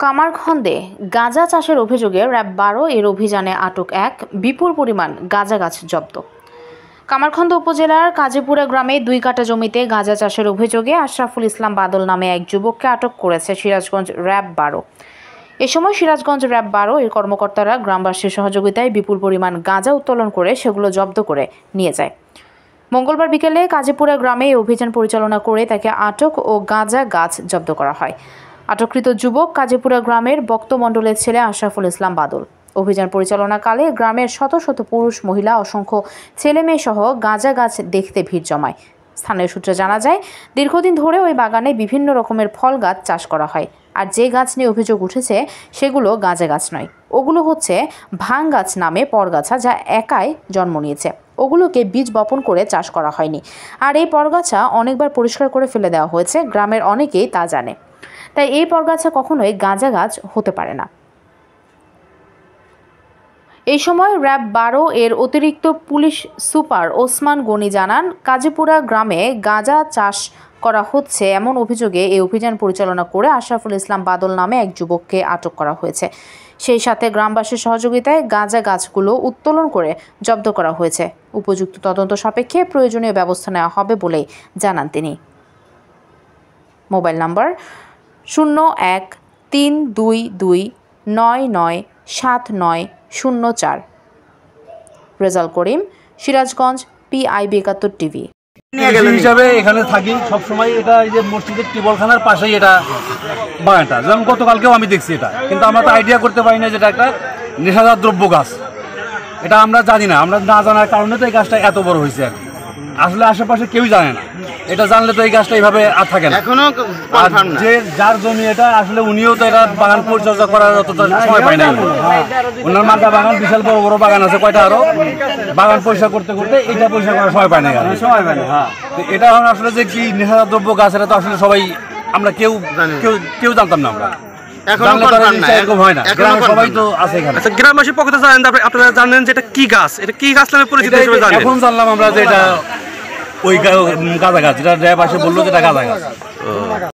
কামারখন্দে গাঁজা চাষের অভিযোগে র্যাব ১২ এর অভিযানে আটক এক বিপুল পরিমাণ গাঁজা গাছ জব্দ। কামারখন্দ উপজেলার কাজীপুরা গ্রামে ২ কাঠা জমিতে গাঁজা চাষের অভিযোগে আশরাফুল ইসলাম বাদল নামে এক যুবককে আটক করেছে সিরাজগঞ্জ র্যাব ১২। এ সময় সিরাজগঞ্জ র্যাব ১২ এর কর্মকর্তারা গ্রামবাসীর সহযোগিতায় বিপুল পরিমাণ গাঁজা উত্তোলন করে সেগুলো জব্দ করে নিয়ে যায়। মঙ্গলবার বিকেলে কাজীপুরা গ্রামে এই অভিযান পরিচালনা করে তাকে আটক ও গাঁজা গাছ জব্দ করা হয়। আটককৃত যুবক কাজীপুরা গ্রামের বক্ত মণ্ডলের ছেলে আশরাফুল ইসলাম বাদল। অভিযান পরিচালনাকালে গ্রামের শত শত পুরুষ মহিলা অসংখ্য ছেলেমেয়ে সহ গাঁজা গাছ দেখতে ভিড় জমায়। স্থানীয় সূত্রে জানা যায়, দীর্ঘদিন ধরে ওই বাগানে বিভিন্ন রকমের ফল গাছ চাষ করা হয়। আর যে গাছ নিয়ে অভিযোগ উঠেছে সেগুলো গাঁজা গাছ নয়, ওগুলো হচ্ছে ভাং গাছ নামে পরগাছা, যা একাই জন্ম নিয়েছে। ওগুলোকে বীজ বপন করে চাষ করা হয়নি। আর এই পরগাছা অনেকবার পরিষ্কার করে ফেলে দেওয়া হয়েছে, গ্রামের অনেকেই তা জানে। তাই এই পরগাছা কখনোই গাঁজা গাছ হতে পারে না। এই সময় র্যাব ১২ এর অতিরিক্ত পুলিশ সুপার ওসমান গনি জানান, কাজীপুরা গ্রামে গাঁজা চাষ করা হচ্ছে এমন অভিযোগে এই অভিযান পরিচালনা করে আশরাফুল ইসলাম বাদল নামে এক যুবককে আটক করা হয়েছে। সেই সাথে গ্রামবাসীর সহযোগিতায় গাঁজা গাছগুলো উত্তোলন করে জব্দ করা হয়েছে। উপযুক্ত তদন্ত সাপেক্ষে প্রয়োজনীয় ব্যবস্থা নেওয়া হবে বলে জানান তিনি। Mobile number 01-322-997904। Rezaul Karim, Sirajganj, PIB ৭১ TV. হিসাবে এখানে থাকি সবসময়। এটা এই যে মসজিদের টিবলখানার পাশেই এটা বাগানটা, যেমন গতকালকেও আমি দেখছি এটা, কিন্তু আমরা তো আইডিয়া করতে পারি না যেটা একটা নেশাদার দ্রব্য গাছ। এটা আমরা জানি না, আমরা না জানার কারণে তো এই গাছটা এত বড় হয়েছে। আর আসলে আশেপাশে কেউই জানে না, এটা জানলে তো এই গাছটা এইভাবে আর থাকে না। এখনো যে যার জমি এটা, আসলে উনিও তো এটা বাগান পরিচর্যা করার অতটা সময় পায় না। ওনার মালটা বাগান, বিশাল বড় বড় বাগান আছে কয়টা, আরো বাগান পরিষ্কার করতে করতে এটা পরিষ্কার করার সময় পায় না। এটা এখন আসলে যে কি নেশাদার দ্রব্য গাছ, এটা তো আসলে সবাই আমরা কেউ জানতাম না। আমরা গ্রামবাসীর পক্ষে আপনারা জানেন যে এটা কি গাছ, এটা কি গাছ নামে পরিচিত হিসেবে জানেন? এখন জানলাম আমরা যে এটা ওই গাঁজা গাছ, যেটা র্যাব আসে বললো যে এটা গাঁজা গাছ।